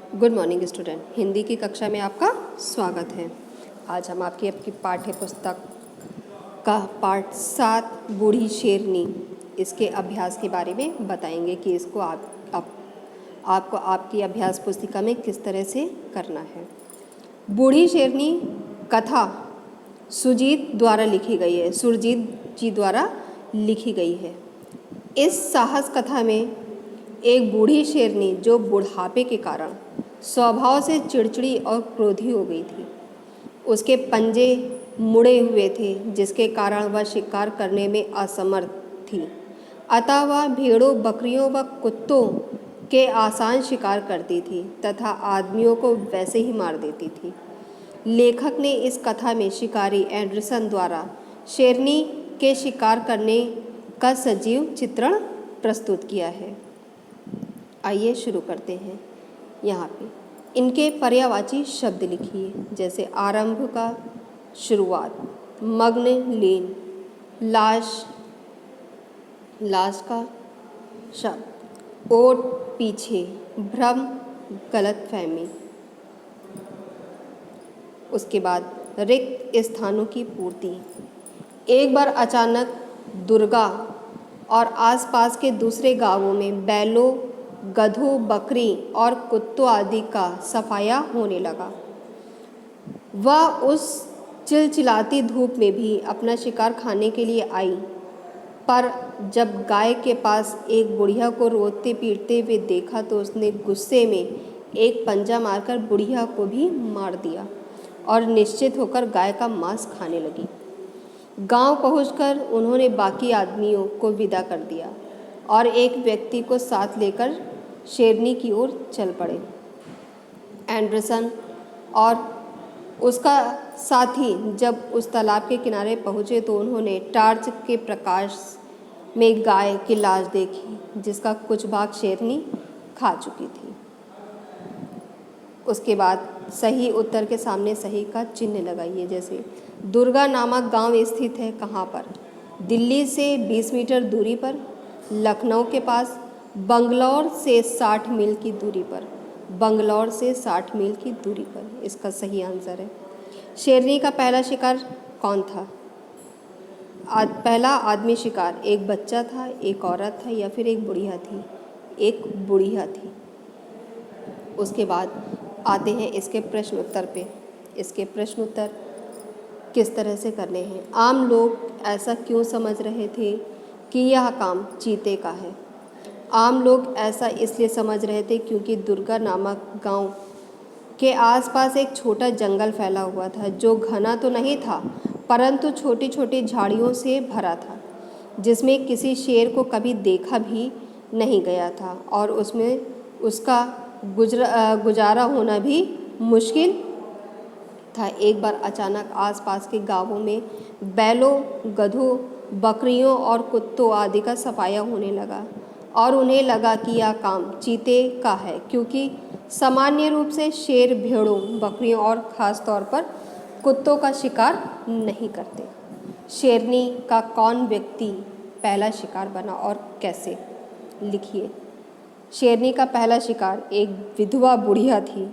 Good morning student. Hindi की कक्षा में आपका स्वागत है। आज हम आपकी पाठ्य पुस्तक का पाठ 7 बूढ़ी शेरनी इसके अभ्यास के बारे में बताएंगे कि इसको आपको आपकी अभ्यास पुस्तिका में किस तरह से करना है। बूढ़ी शेरनी कथा सुरजीत द्वारा लिखी गई है, सुरजीत जी द्वारा लिखी गई है। इस साहस कथा में एक बूढ़ी शेरनी जो बुढ़ापे के कारण स्वभाव से चिड़चिड़ी और क्रोधी हो गई थी। उसके पंजे मुड़े हुए थे जिसके कारण वह शिकार करने में असमर्थ थी। अतः वह भेड़ों, बकरियों व कुत्तों के आसान शिकार करती थी तथा आदमियों को वैसे ही मार देती थी। लेखक ने इस कथा में शिकारी एंडरसन द्वारा शेरनी के शिकार करने का सजीव चित्रण प्रस्तुत किया है। आइए शुरू करते हैं। यहाँ पे इनके पर्यायवाची शब्द लिखिए, जैसे आरंभ का शुरुआत, मग्न लीन, लाश का शब्द, ओट पीछे, भ्रम गलतफहमी। उसके बाद रिक्त स्थानों की पूर्ति। एक बार अचानक दुर्गा और आसपास के दूसरे गांवों में बैलों, गधों, बकरी और कुत्तों आदि का सफाया होने लगा। वह उस चिलचिलाती धूप में भी अपना शिकार खाने के लिए आई, पर जब गाय के पास एक बुढ़िया को रोते पीटते हुए देखा तो उसने गुस्से में एक पंजा मारकर बुढ़िया को भी मार दिया और निश्चित होकर गाय का मांस खाने लगी। गांव पहुंचकर उन्होंने बाकी आदमियों को विदा कर दिया और एक व्यक्ति को साथ लेकर शेरनी की ओर चल पड़े। एंडरसन और उसका साथी जब उस तालाब के किनारे पहुंचे तो उन्होंने टार्च के प्रकाश में गाय की लाश देखी जिसका कुछ भाग शेरनी खा चुकी थी। उसके बाद सही उत्तर के सामने सही का चिन्ह लगाइए, जैसे दुर्गा नामक गांव स्थित है कहाँ पर? दिल्ली से 20 मीटर दूरी पर, लखनऊ के पास, बंगलौर से 60 मील की दूरी पर। बंगलौर से 60 मील की दूरी पर इसका सही आंसर है। शेरनी का पहला शिकार कौन था? पहला आदमी शिकार एक बच्चा था, एक औरत था या फिर एक बुढ़िया थी? एक बुढ़िया थी। उसके बाद आते हैं इसके प्रश्न उत्तर पे। इसके प्रश्न उत्तर किस तरह से करने हैं? आम लोग ऐसा क्यों समझ रहे थे कि यह काम चीते का है? आम लोग ऐसा इसलिए समझ रहे थे क्योंकि दुर्गा नामक गांव के आसपास एक छोटा जंगल फैला हुआ था जो घना तो नहीं था परंतु छोटी छोटी झाड़ियों से भरा था, जिसमें किसी शेर को कभी देखा भी नहीं गया था और उसमें उसका गुजारा होना भी मुश्किल था। एक बार अचानक आसपास के गांवों में बैलों, गधों, बकरियों और कुत्तों आदि का सफाया होने लगा और उन्हें लगा कि यह काम चीते का है, क्योंकि सामान्य रूप से शेर भेड़ों, बकरियों और ख़ास तौर पर कुत्तों का शिकार नहीं करते। शेरनी का कौन व्यक्ति पहला शिकार बना और कैसे? लिखिए। शेरनी का पहला शिकार एक विधवा बुढ़िया थी।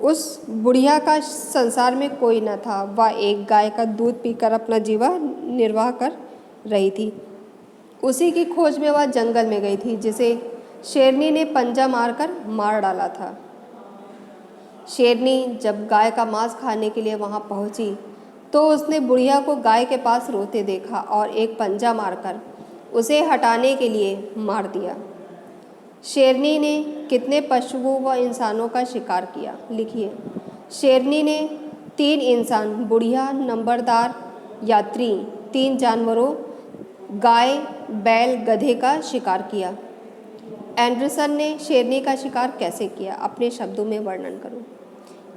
उस बुढ़िया का संसार में कोई न था। वह एक गाय का दूध पीकर अपना जीवन निर्वाह कर रही थी। उसी की खोज में वह जंगल में गई थी जिसे शेरनी ने पंजा मारकर मार डाला था। शेरनी जब गाय का मांस खाने के लिए वहां पहुंची तो उसने बुढ़िया को गाय के पास रोते देखा और एक पंजा मारकर उसे हटाने के लिए मार दिया। शेरनी ने कितने पशुओं व इंसानों का शिकार किया? लिखिए। शेरनी ने 3 इंसान, बुढ़िया, नंबरदार, यात्री, 3 जानवरों, गाय, बैल, गधे का शिकार किया। एंडरसन ने शेरनी का शिकार कैसे किया? अपने शब्दों में वर्णन करो।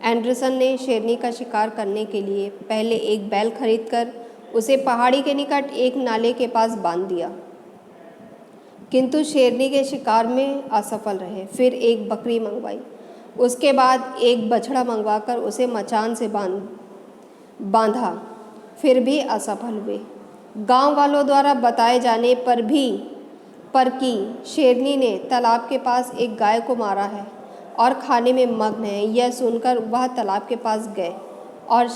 एंडरसन ने शेरनी का शिकार करने के लिए पहले एक बैल खरीदकर उसे पहाड़ी के निकट एक नाले के पास बांध दिया, किंतु शेरनी के शिकार में असफल रहे। फिर एक बकरी मंगवाई, उसके बाद एक बछड़ा मंगवाकर उसे मचान से बांधा, फिर भी असफल हुए। गांव वालों द्वारा बताए जाने पर कि शेरनी ने तालाब के पास एक गाय को मारा है, और खाने में मग्न हैं। यह सुनकर वह तालाब के पास गए और